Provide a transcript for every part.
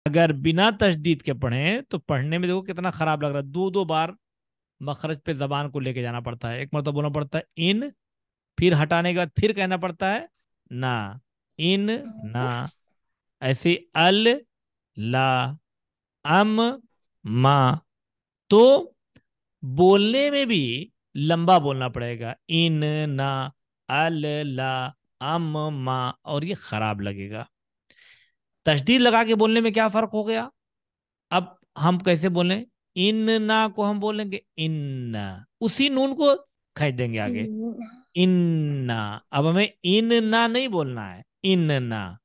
अगर बिना तशदीद के पढ़ें तो पढ़ने में देखो कितना खराब लग रहा है, दो दो बार मखरज पे जबान को लेके जाना पड़ता है। एक मरतबा बोलना पड़ता है इन, फिर हटाने के बाद फिर कहना पड़ता है ना, इन ना। ऐसे अल, ला, अम, मा। तो बोलने में भी लंबा बोलना पड़ेगा, इन ना, अल, ला, अम, मा, और ये खराब लगेगा। तशदीद लगा के बोलने में क्या फर्क हो गया? अब हम कैसे बोलें? इन ना को हम बोलेंगे इन्ना, उसी नून को खींच देंगे आगे, इन्ना। अब हमें इन ना नहीं बोलना है, इन ना।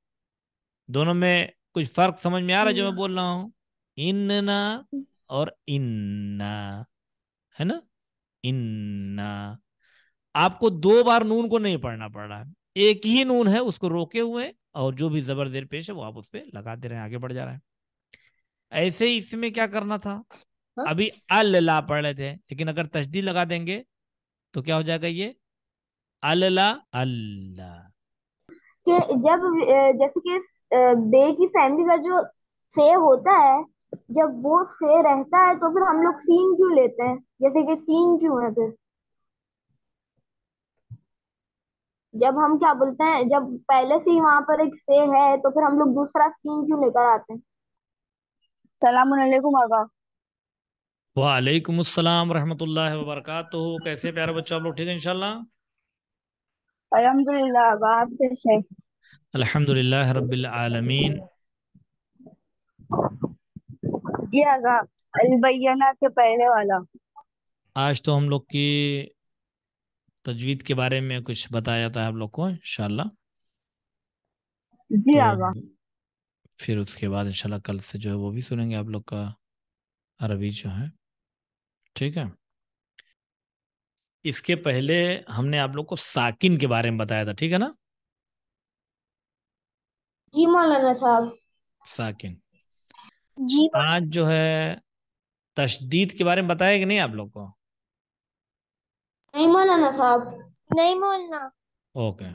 दोनों में कुछ फर्क समझ में आ रहा है जो मैं बोल रहा हूं? इन्ना और इन्ना, है ना? इन्ना। आपको दो बार नून को नहीं पढ़ना पड़ रहा है, एक ही नून है, उसको रोके हुए, और जो भी जबर जेर पेश है वो आप उस पर लगा दे रहे हैं, आगे बढ़ जा रहा है। ऐसे ही इसमें क्या करना था? अभी अल ला पढ़ रहे थे, लेकिन अगर तशदीद लगा देंगे तो क्या हो जाएगा ये? अल ला, अल्लाह। कि जब जैसे कि बे की फैमिली का जो से होता है, जब वो से रहता है तो फिर हम लोग सीन क्यों लेते हैं, जैसे कि सीन क्यों है फिर? जब हम क्या बोलते हैं, जब पहले से ही वहां पर एक से है तो फिर हम लोग दूसरा सीन क्यों लेकर आते हैं? सलाम अलैकुम आगा। वालेकुम अस्सलाम रहमतुल्लाहि व बरकातुहू। कैसे प्यारे बच्चों, आप लोग ठीक है इंशाल्लाह? अल्हम्दुलिल्लाह आगा, आप कैसे हैं? अल्हम्दुलिल्लाह रब्बिल आलमीन। जी आगा, अलबैयना के पहले वाला। आज तो हम लोग की तजवीद के बारे में कुछ बताया जाता है आप लोग को इंशाल्लाह। जी तो आगा। फिर उसके बाद इंशाल्लाह कल से जो है वो भी सुनेंगे आप लोग का अरबी जो है। ठीक है। इसके पहले हमने आप लोग को साकिन के बारे में बताया था, ठीक है ना? जी मौलाना साहब। साकिन। जी आज जो है तशदीद के बारे में बताया कि नहीं आप लोग को? नहीं मौलाना साहब। नहीं मौलाना। ओके।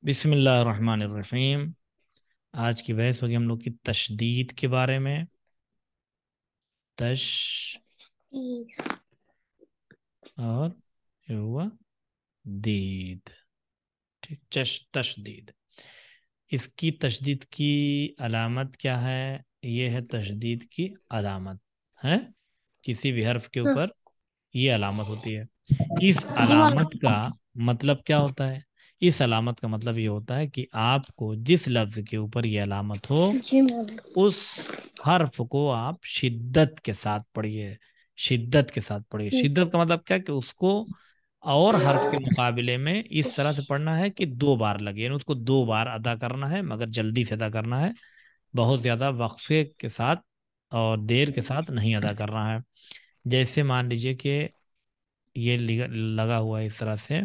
बिस्मिल्लाह रहमान रहीम। आज की बहस होगी हम लोग की तशदीद के बारे में। तश और ये हुआ दीद। ठीक, तशदीद। इसकी तशदीद की अलामत क्या है? ये है तशदीद की अलामत है, किसी भी हर्फ के ऊपर ये अलामत होती है। इस जी अलामत मौलाना। का मतलब क्या होता है? इस अलामत का मतलब ये होता है कि आपको जिस लफ्ज के ऊपर ये अलामत हो, जी मौलाना। उस हर्फ को आप शिद्दत के साथ पढ़िए। शिद्दत के साथ पढ़िए। शिद्दत का मतलब क्या? कि उसको और हर्फ के मुकाबले में इस तरह से पढ़ना है कि दो बार लगे, यानी उसको दो बार अदा करना है, मगर जल्दी से अदा करना है, बहुत ज्यादा वक्फे के साथ और देर के साथ नहीं अदा करना है। जैसे मान लीजिए कि ये लगा हुआ है इस तरह से।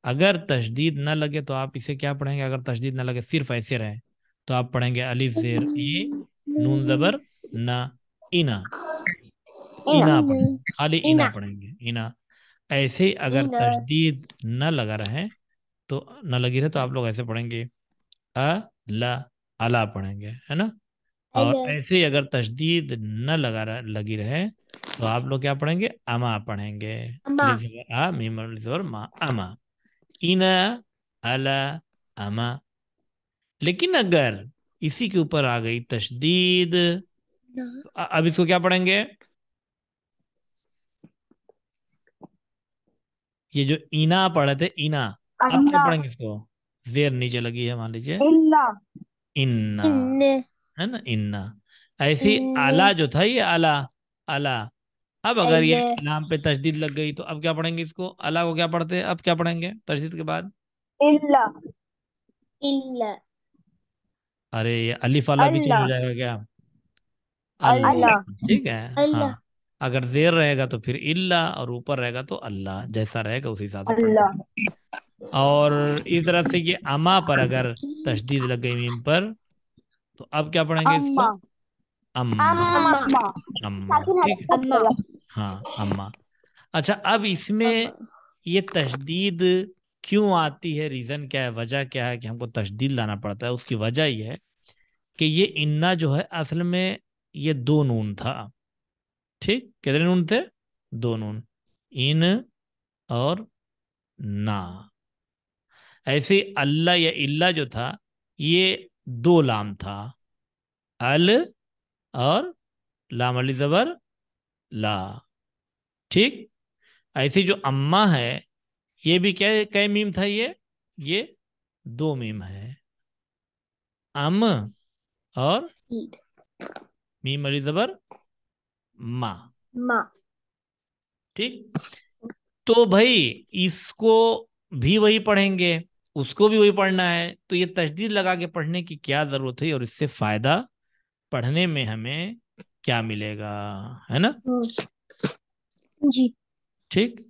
अगर तशदीद न लगे तो आप इसे क्या पढ़ेंगे? अगर तशदीद न लगे, सिर्फ ऐसे रहे, तो आप पढ़ेंगे अलिफ जेर ई, नून जबर ना, इना। इना। इना पढ़ेंगे, खाली इना इना। पढ़ेंगे, इना। ऐसे ही अगर इना। तशदीद न लगा रहे, तो न लगी रहे, तो आप लोग ऐसे पढ़ेंगे अ, ला, अला पढ़ेंगे, है ना? और अला। ऐसे ही अगर तशदीद न लगी रहे, तो आप लोग क्या पढ़ेंगे? अमा पढ़ेंगे। अम्मा। अलिफ ज़बर आ, मीम अलिफ ज़बर मा, अमा, इना, अला, अमा। लेकिन अगर इसी के ऊपर आ गई तशदीद, तो अब इसको क्या पढ़ेंगे? ये जो इना पढ़े थे, इना, अब क्या अन्ना। पढ़ेंगे इसको? जेर नीचे लगी है, मान लीजिए इन्ना। इन्ना, इन्ने। है ना? इन्ना। ऐसी इन्ने। आला जो था, ये आला, आला। अब अगर ये अल्ले। लाम पे तशदीद लग गई, तो अब क्या पढ़ेंगे इसको? अला को क्या पढ़ते हैं? अब क्या पढ़ेंगे तशदीद के बाद? इल्ला। इल्ला। अरे ये अलिफ वाला भी चेंज हो अल्लाह। जाएगा क्या? अल्लाह। अल्लाह। ठीक है। हाँ। अल्लाह। अगर जेर रहेगा तो फिर इल्ला, और ऊपर रहेगा तो अल्लाह, जैसा रहेगा उस हिसाब से पढ़ना। अल्लाह। और इस तरह से ये अमा पर अगर तशदीद लग गई मीम पर, तो अब क्या पढ़ेंगे अम्मा। इसको? अम्मा। अम्मा। अम्मा, साकिन ठीक है। हरकत अम्मा। हाँ, अम्मा। अच्छा, अब इसमें अम्मा। ये तशदीद क्यों आती है? रीजन क्या है, वजह क्या है कि हमको तशदीद लाना पड़ता है? उसकी वजह ये है कि ये इन्ना जो है असल में ये दो नून था। ठीक, कितने नून थे? दो नून, इन और ना। ऐसे ही अल्लाह या इल्ला जो था ये दो लाम था, अल और लाम अली जबर ला। ठीक, ऐसी जो अम्मा है ये भी क्या कै मीम था, ये दो मीम है, अम और मीम अली जबर मा। माँ। ठीक, तो भाई इसको भी वही पढ़ेंगे, उसको भी वही पढ़ना है, तो ये तशदीद लगा के पढ़ने की क्या जरूरत है, और इससे फायदा पढ़ने में हमें क्या मिलेगा, है ना? जी। ठीक,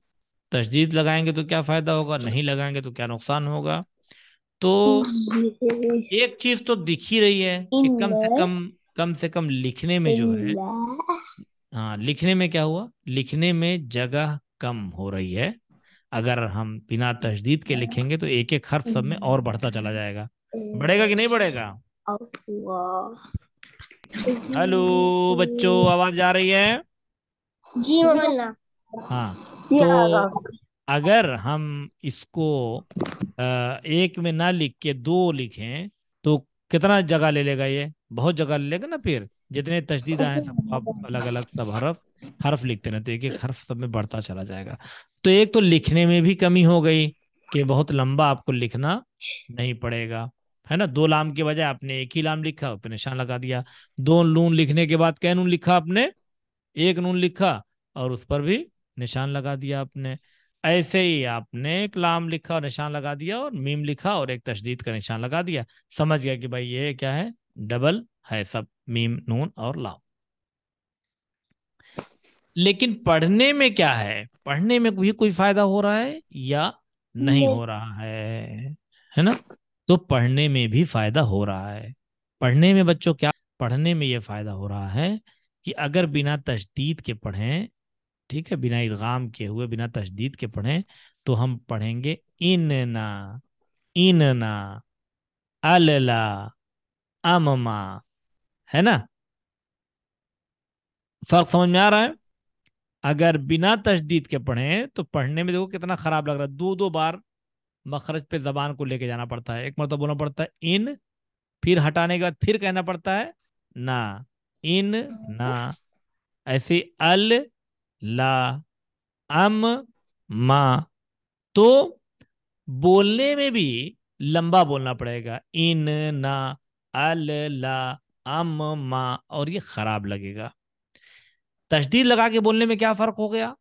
तशदीद लगाएंगे तो क्या फायदा होगा, नहीं लगाएंगे तो क्या नुकसान होगा। तो एक चीज तो दिख ही रही है कि इल्ला। कम से कम लिखने में जो है, इल्ला। हाँ लिखने में क्या हुआ, लिखने में जगह कम हो रही है। अगर हम बिना तशदीद के लिखेंगे तो एक एक हर्फ सब में और बढ़ता चला जाएगा। बढ़ेगा कि नहीं बढ़ेगा? अल्लाह। हेलो बच्चों, आवाज आ रही है? जी मोहल्ला। हाँ, जी आ तो रहा। अगर हम इसको एक में ना लिख के दो लिखें तो कितना जगह ले लेगा, ये बहुत जगह ले लेगा ना। फिर जितने तशदीद आए हैं सबको आप अलग अलग सब हर्फ हर्फ लिखते ना, तो एक एक हर्फ सब में बढ़ता चला जाएगा। तो एक तो लिखने में भी कमी हो गई कि बहुत लंबा आपको लिखना नहीं पड़ेगा, है ना। दो लाम के बजाय आपने एक ही लाम लिखा, उस पर निशान लगा दिया। दो नून लिखने के बाद क्या नून लिखा आपने, एक नून लिखा और उस पर भी निशान लगा दिया आपने। ऐसे ही आपने एक लाम लिखा और निशान लगा दिया, और मीम लिखा और एक तशदीद का निशान लगा दिया, समझ गया कि भाई ये क्या है, डबल है सब, मीम नून और लाम। लेकिन पढ़ने में क्या है, पढ़ने में भी कोई फायदा हो रहा है या नहीं नहीं। हो रहा है ना? तो पढ़ने में भी फायदा हो रहा है। पढ़ने में बच्चों क्या, पढ़ने में ये फायदा हो रहा है कि अगर बिना तशदीद के पढ़ें, ठीक है, बिना इदगाम के हुए बिना तशदीद के पढ़ें, तो हम पढ़ेंगे इनना, इनना, अल्ला, अम्मा, है ना। फर्क समझ में आ रहा है? अगर बिना तशदीद के पढ़ें तो पढ़ने में देखो कितना खराब लग रहा है, दो दो बार मखरज पे जबान को लेके जाना पड़ता है। एक मतलब बोलना पड़ता है इन, फिर हटाने के बाद फिर कहना पड़ता है ना, इन ना। ऐसे अल, ला, अम, मा। तो बोलने में भी लंबा बोलना पड़ेगा, इन ना, अल, ला, अम, मा, और ये खराब लगेगा। तशदीद लगा के बोलने में क्या फर्क हो गया,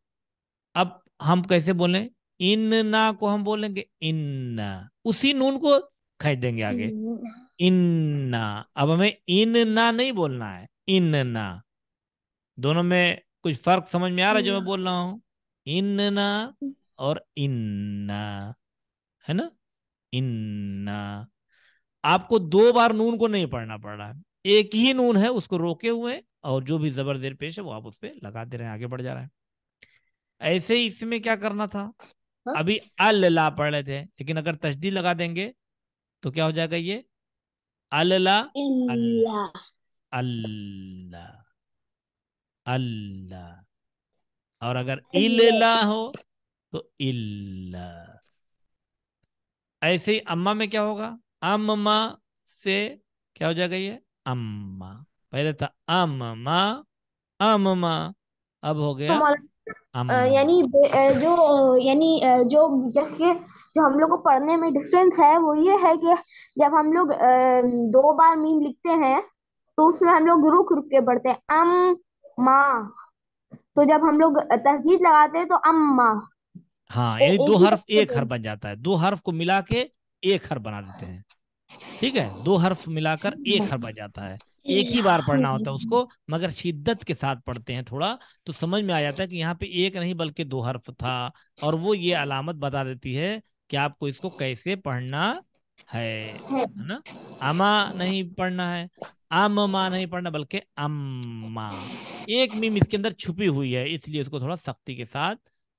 अब हम कैसे बोलें, इन ना को हम बोलेंगे इन, उसी नून को खींच देंगे आगे, इन्ना। अब हमें इन ना नहीं बोलना है, इन ना। दोनों में कुछ फर्क समझ में आ रहा है जो मैं बोल रहा हूं, इन ना और इन्ना, है ना, इन्ना। आपको दो बार नून को नहीं पढ़ना पड़ रहा है, एक ही नून है उसको रोके हुए हैं, और जो भी जबर जेर पेश है वो आप उस पर लगा दे रहे हैं, आगे बढ़ जा रहा है। ऐसे ही इसमें क्या करना था, हाँ? अभी अल ला पढ़ रहे थे, लेकिन अगर तशदीद लगा देंगे तो क्या हो जाएगा, ये अल ला, अल, इल्ला। अल्लाह, अल्लाह। और अगर इल्ला। इल्ला हो तो इल्ला। ऐसे ही अम्मा में क्या होगा, अम्मा से क्या हो जाएगा, ये अम्मा। पहले था अम्मा, अम्मा, अब हो गया हमारा यानी अम्मा। यानी जो जैसे जो हम लोग को पढ़ने में डिफरेंस है वो ये है कि जब हम लोग दो बार मीम लिखते हैं तो उसमें हम लोग रुक रुक के पढ़ते हैं माँ। तो जब हम लोग तस्जीद लगाते हैं तो अम्मा। हाँ, यानी दो एक ही हर्फ तरीके एक से। हर्फ बन जाता है, दो हर्फ को मिला के एक हर्फ बना देते हैं। ठीक है, दो हर्फ मिलाकर एक हर्फ बन जाता है। एक ही बार पढ़ना होता है उसको, मगर शिद्दत के साथ पढ़ते हैं थोड़ा, तो समझ में आ जाता है कि यहाँ पे एक नहीं बल्कि दो हर्फ था। और वो ये अलामत बता देती है कि आपको इसको कैसे पढ़ना है ना। अमा नहीं पढ़ना है, अम्मा नहीं पढ़ना, बल्कि अम्मा। एक मीम इसके अंदर छुपी हुई है, इसलिए उसको थोड़ा सख्ती के साथ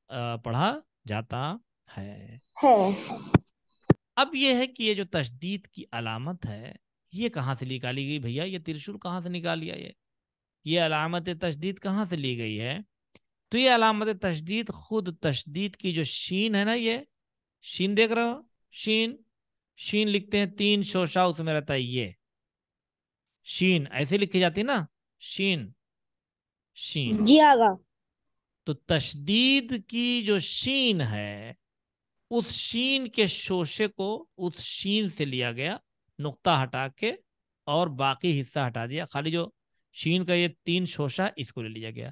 पढ़ा जाता है। है। अब यह है कि ये जो तशदीद की अलामत है ये कहाँ से निकाली गई भैया, ये त्रिशूल कहाँ से निकाल लिया ये अलामत तशदीद कहाँ से ली गई है? तो ये अलामत तशदीद खुद तशदीद की जो शीन है ना, ये शीन देख रहे हो, शीन, शीन लिखते हैं, तीन शोशा उसमें रहता है, ये शीन ऐसे लिखी जाती है ना, शीन, शीन। जी आगा। तो तशदीद की जो शीन है, उस शीन के शोशे को उस शीन से लिया गया, नुक्ता हटा के, और बाकी हिस्सा हटा दिया, खाली जो शीन का ये तीन शोशा इसको ले लिया गया।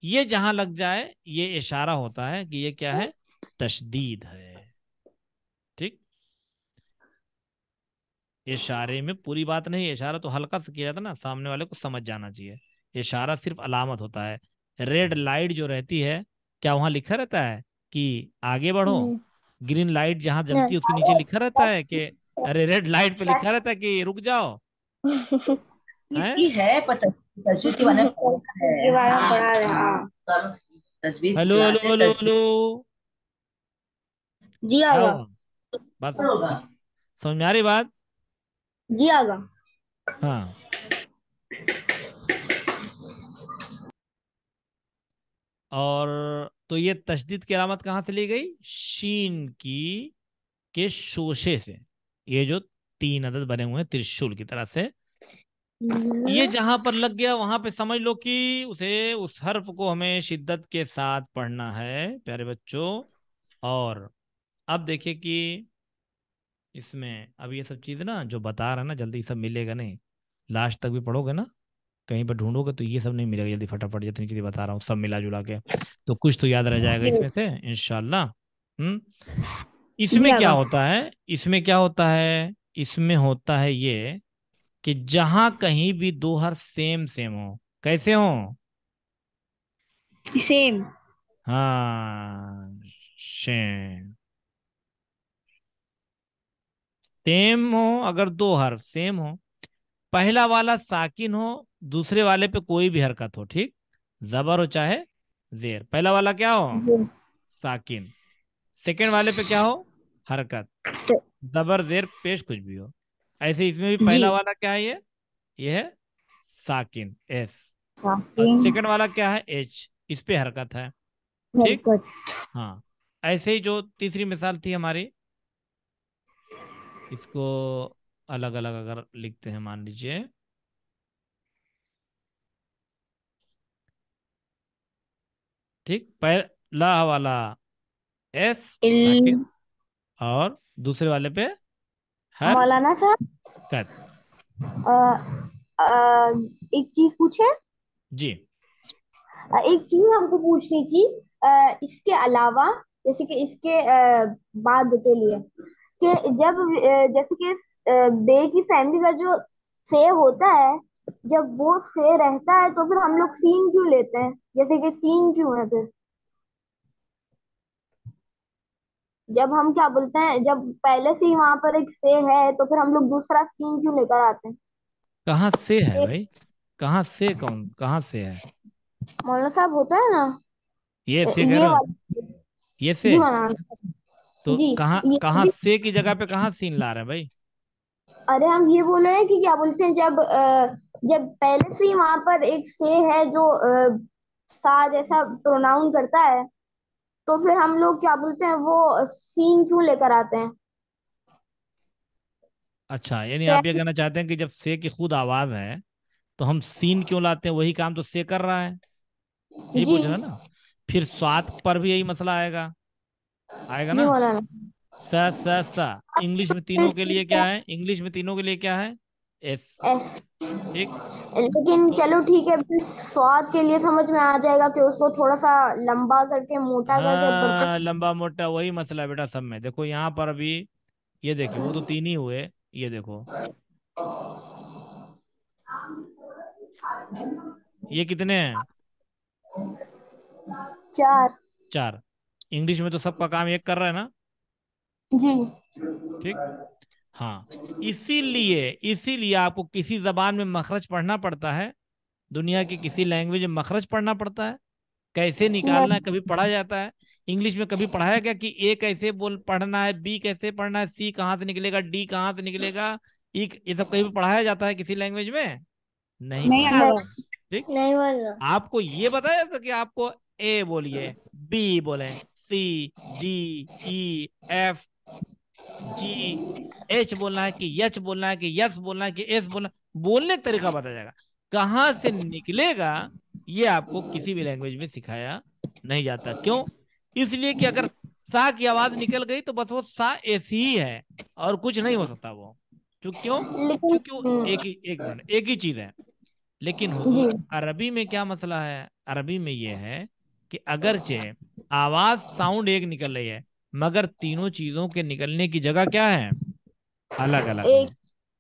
ये जहां लग जाए ये इशारा होता है कि ये क्या है, तशदीद है। ठीक, इशारे में पूरी बात नहीं, इशारा तो हल्का सा किया जाता ना, सामने वाले को समझ जाना चाहिए। इशारा सिर्फ अलामत होता है। रेड लाइट जो रहती है, क्या वहां लिखा रहता है कि आगे बढ़ो? नहीं। ग्रीन लाइट जहां जलती है उसके नीचे लिखा रहता है नहीं। कि, अरे रेड लाइट पे लिखा रहता है कि रुक जाओ? हैं? की है पता, तस्वीर के बारे में पढ़ा है। के बारे में हाँ, पढ़ा रहे हैं, हाँ। तस्वीर हेलो हेलो क्लास है, हेलो तस्वीर हेलो, जी क्या आगा। हुआ? बस होगा। समझ में आ रही बात? जी आगा। हाँ। और तो ये तशदीद की अलामत कहाँ से ली गई? शीन की के शोशे से। ये जो तीन अदद बने हुए हैं त्रिशूल की तरह से, ये जहां पर लग गया वहां पे समझ लो कि उसे, उस हर्फ को हमें शिद्दत के साथ पढ़ना है प्यारे बच्चों। और अब देखिए कि इसमें अब ये सब चीज ना जो बता रहा है ना, जल्दी सब मिलेगा नहीं, लास्ट तक भी पढ़ोगे ना, कहीं पर ढूंढोगे तो ये सब नहीं मिलेगा जल्दी फटाफट, जितनी चीजें बता रहा हूँ सब मिला जुला के, तो कुछ तो याद रह जाएगा इसमें से इंशाल्लाह। हम्म। जी इसमें क्या आगा। होता है, इसमें क्या होता है, इसमें होता है ये कि जहां कहीं भी दो हर्फ सेम सेम हो, कैसे हो? सेम। हाँ, सेम, सेम हो, अगर दो हर्फ सेम हो, पहला वाला साकिन हो, दूसरे वाले पे कोई भी हरकत हो, ठीक, जबर हो चाहे जेर, पहला वाला क्या हो, साकिन, सेकंड वाले पे क्या हो, हरकत, जबर जेर पेश कुछ भी हो। ऐसे इसमें भी जी। पहला वाला क्या है, ये है साकिन एस, और साकिन। सेकंड वाला क्या है, एच, इस पे हरकत है। ठीक। हरकत। हाँ। ऐसे ही जो तीसरी मिसाल थी हमारी, इसको अलग अलग अगर लिखते हैं, मान लीजिए, ठीक, पहला वाला एस साकिन, इल। और दूसरे वाले पे हर मौलाना साहब, कत। अ, अ, एक चीज पूछे। जी। एक चीज हमको पूछनी थी, इसके अलावा, जैसे कि इसके बाद के लिए, कि जब जैसे कि बे की फैमिली का जो से होता है, जब वो से रहता है तो फिर हम लोग सीन क्यों लेते हैं, जैसे कि सीन क्यों है फिर, जब हम क्या बोलते हैं, जब पहले से ही वहां पर एक से है तो फिर हम लोग दूसरा सीन क्यों लेकर आते हैं? कहाँ से है से, भाई? कहाँ से, कौन कहाँ से है? मौलाना साहब होता है ना, ये से कह ये रहे हो? वाला। ये से? जी मौलाना साहब। तो जी। कहाँ ये कहाँ भी। से की जगह पे कहाँ सीन ला रहे हैं भाई? अरे हम ये बोल रहे हैं कि क्या बोलते हैं, जब जब पहले से ही वहां पर एक से है जो सा जैसा प्रोनाउन करता है, तो फिर हम लोग क्या बोलते हैं वो सीन क्यों लेकर आते हैं? अच्छा, यानी आप ये तो कहना चाहते हैं कि जब से की खुद आवाज है तो हम सीन क्यों लाते हैं? वही काम तो से कर रहा है, यही जी। पूछ रहा है ना? फिर स्वाद पर भी यही मसला आएगा, आएगा जी ना? मौलाना। स स स, इंग्लिश में तीनों के लिए क्या है, इंग्लिश में तीनों के लिए क्या है, एस। एस। ठीक। लेकिन तो चलो ठीक है, फिर स्वाद के लिए समझ में आ जाएगा कि उसको थोड़ा सा लंबा करके मोटा करके बर्तन। हाँ, लंबा मोटा वही मसला है बेटा सब में। देखो यहाँ पर अभी, ये देखिए वो तो तीन ही हुए, ये देखो ये कितने हैं, चार। चार। इंग्लिश में तो सबका काम एक कर रहा है ना? जी। ठीक। हाँ, इसीलिए इसीलिए आपको किसी जबान में मखरज पढ़ना पड़ता है, दुनिया की किसी लैंग्वेज में मखरज पढ़ना पड़ता है, कैसे निकालना है नहीं। कभी पढ़ा जाता है। इंग्लिश में कभी पढ़ाया गया कि ए कैसे बोल पढ़ना है, बी कैसे पढ़ना है, सी कहाँ से निकलेगा, डी कहाँ से निकलेगा? एक ये सब कहीं भी पढ़ाया जाता है किसी लैंग्वेज में? नहीं नहीं पढ़ाया। आगा। ठीक, नहीं बोल आपको ये बताया जाता कि आपको ए बोलिए, बी बोले, सी, डी, ई, एफ, जी, एच बोलना है कि यच बोलना है कि यस बोलना है कि एस बोलना, बोलने का तरीका बताया जाएगा। कहाँ से निकलेगा ये आपको किसी भी लैंग्वेज में सिखाया नहीं जाता। क्यों? इसलिए कि अगर सा की आवाज निकल गई तो बस वो सा ऐसी ही है और कुछ नहीं हो सकता वो। क्यों? लेकिन क्योंकि वो एक मिनट, एक ही चीज है। लेकिन हुजूर जी अरबी में क्या मसला है? अरबी में ये है कि अगरचे आवाज साउंड एक निकल रही है, मगर तीनों चीजों के निकलने की जगह क्या है? अलग अलग है। एक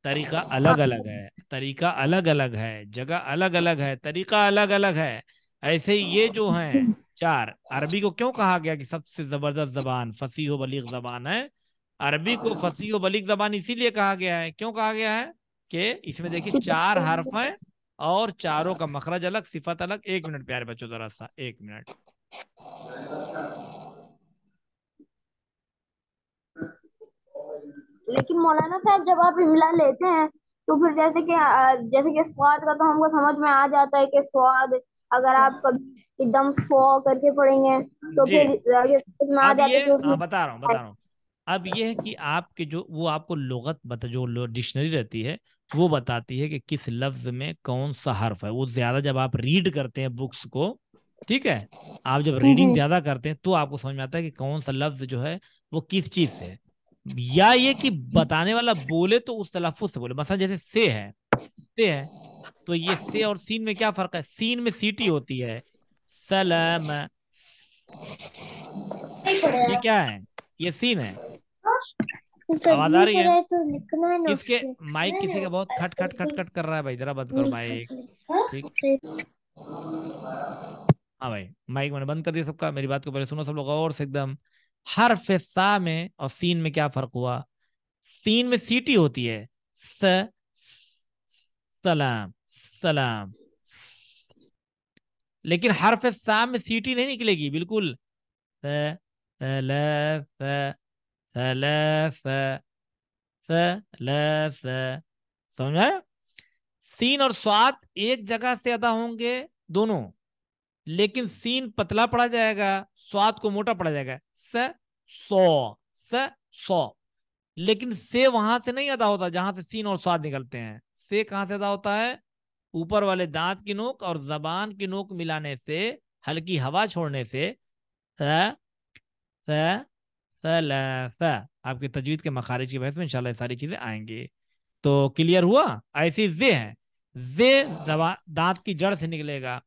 तरीका अलग अलग है, तरीका अलग अलग है, जगह अलग अलग है, तरीका अलग अलग है। ऐसे ही ये जो हैं चार, अरबी को क्यों कहा गया कि सबसे जबरदस्त जबान, फसीह व बलीग जबान है? अरबी को फसीह व बलीग जबान इसीलिए कहा गया है। क्यों कहा गया है? कि इसमें देखिए चार हर्फ हैं और चारों का मखरज अलग, सिफत अलग। एक मिनट प्यारे बच्चों, जरा सा एक मिनट। लेकिन मौलाना साहब जब आप इमला लेते हैं तो फिर जैसे कि स्वाद का तो हमको समझ में आ जाता है कि स्वाद, अगर आप कभी एकदम स्व करके पढ़ेंगे तो जी, फिर आगे समझ में आ अब जाता ये है कि उसमें बता रहा हूँ। अब ये है कि आपके जो वो आपको लुगत बता, जो डिक्शनरी रहती है वो बताती है कि किस लफ्ज में कौन सा हर्फ है। वो ज्यादा जब आप रीड करते हैं बुक्स को, ठीक है, आप जब रीडिंग जी ज्यादा करते हैं तो आपको समझ में आता है कि कौन सा लफ्ज जो है वो किस चीज से है। या ये कि बताने वाला बोले तो उस तलफ्फुज से बोले। मसलन जैसे से है, तो ये से और सीन में क्या फर्क है? सीन में सीटी होती है, सलाम, ये क्या है? ये सीन है। आवाज आ रही है? तो लिखना है ना किसके उसके। माइक किसी का बहुत खट खट खट खट कर रहा है भाई, जरा बंद करो माइक। ठीक, हाँ भाई, माइक मैंने बंद कर दिया सबका। मेरी बात को पहले सुनो सब लोग और से एकदम। हर्फ सा में और सीन में क्या फर्क हुआ? सीन में सीटी होती है, स, सलाम, सलाम, लेकिन हर्फ सा में सीटी नहीं निकलेगी बिल्कुल। स, सलास, सलास, सलास, समझ आया? सीन और स्वाद एक जगह से अदा होंगे दोनों, लेकिन सीन पतला पड़ा जाएगा, स्वाद को मोटा पड़ा जाएगा। स, सौ, स, सौ। लेकिन से वहां से नहीं अदा होता जहां से सीन और स्वाद निकलते हैं। से कहां से अदा होता है? ऊपर वाले दांत की नोक और जबान की नोक मिलाने से, हल्की हवा छोड़ने से। स, स, स, आपके तजवीद के मखारिज की बहस में इंशाल्लाह ये सारी चीजें आएंगी। तो क्लियर हुआ? ऐसी जे है। जे जबान दांत की जड़ से निकलेगा,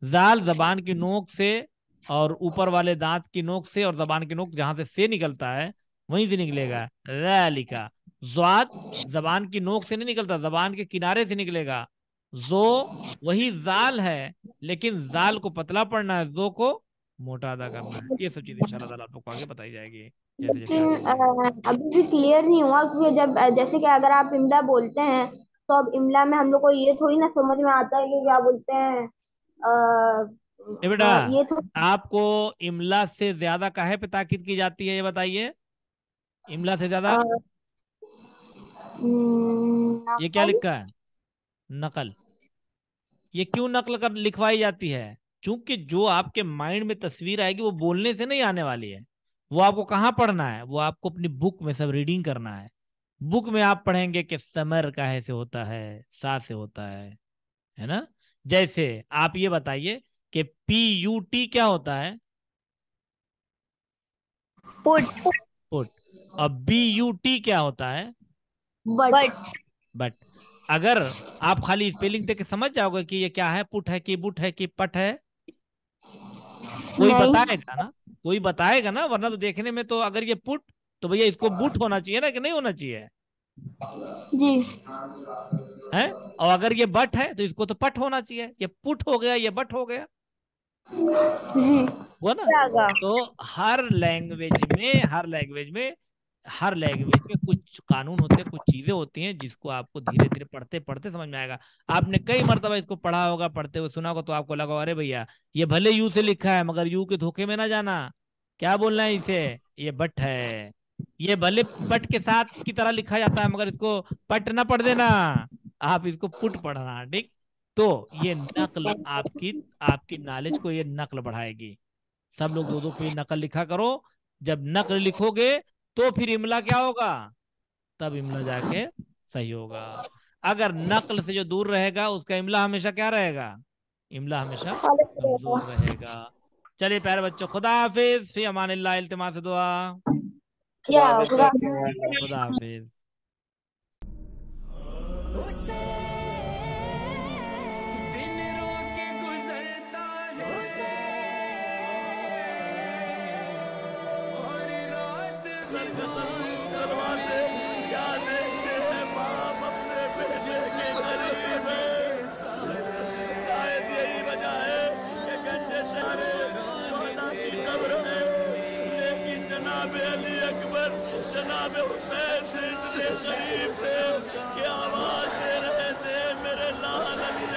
जाल जबान की नोक से और ऊपर वाले दांत की नोक से और जबान की नोक जहां से निकलता है वहीं से निकलेगा। रैलिका ज्वाद जबान की नोक से नहीं निकलता, जबान के किनारे से निकलेगा। जो वही जाल है, लेकिन जाल को पतला पड़ना है, जो को मोटा अदा करना है। ये सब चीज इंशाल्लाह ताला आप लोग को आगे बताई जाएगी जैसे जैसे आगे लेकिन बढ़ेंगे। अभी भी क्लियर नहीं हुआ क्योंकि जैसे कि अगर आप इमला बोलते हैं तो अब इमला में हम लोग को ये थोड़ी ना समझ में आता है कि क्या बोलते हैं। ए बेटा, ये तो आपको इमला से ज्यादा काहे पे ताकीद की जाती है ये बताइए? इमला से अ, ज्यादा ये क्या नकल। लिखा है? नकल। ये क्यों नकल कर लिखवाई जाती है? क्योंकि जो आपके माइंड में तस्वीर आएगी वो बोलने से नहीं आने वाली है। वो आपको कहाँ पढ़ना है? वो आपको अपनी बुक में सब रीडिंग करना है। बुक में आप पढ़ेंगे कि समर काहे से होता है, सा से होता है ना? जैसे आप ये बताइए कि PUT क्या होता है? पुट। पुट। और BUT क्या होता है? बट। बट। अगर आप खाली स्पेलिंग देख के समझ जाओगे कि ये क्या है, पुट है कि बुट है कि पट है, कोई नहीं। बताएगा ना? कोई बताएगा ना, वरना तो देखने में तो अगर ये पुट, तो भैया इसको बुट होना चाहिए ना, कि नहीं होना चाहिए जी है? और अगर ये बट है तो इसको तो पट होना चाहिए। ये पुट हो गया, ये बट हो गया, जी हुआ ना? जागा। तो हर लैंग्वेज में कुछ कानून होते हैं, कुछ चीजें होती हैं जिसको आपको धीरे धीरे पढ़ते पढ़ते समझ में आएगा। आपने कई मर्तबा इसको पढ़ा होगा, पढ़ते हुए सुना होगा, तो आपको लगा अरे भैया ये भले यू से लिखा है मगर यू के धोखे में ना जाना, क्या बोलना है इसे, ये बट है। ये भले पट के साथ की तरह लिखा जाता है, मगर इसको पट ना पढ़ देना, आप इसको पुट पढ़ना, ठीक। तो ये नकल आपकी आपकी नॉलेज को ये नकल बढ़ाएगी। सब लोग दो दो पेज नकल लिखा करो। जब नकल लिखोगे तो फिर इमला क्या होगा, तब इमला जाके सही होगा। अगर नकल से जो दूर रहेगा उसका इमला हमेशा क्या रहेगा, इमला हमेशा कमजोर रहेगा। चलिए प्यारे बच्चों, खुदा हाफिज, फी अमानिल्लाह, इल्तिमास दुआ। क्या खुदा खुदा हाफिज। दिन रोके गुजरता है और रात करवाते, क्या देखते हैं बाप अपने बेटे के करीब है। शायद यही वजह है कि घंटे सारे शोहदा की कब्र में, लेकिन जनाब अली अकबर जनाब हुसैन से इतने करीब थे कि आवाज दे रहे थे, मेरे लाल अली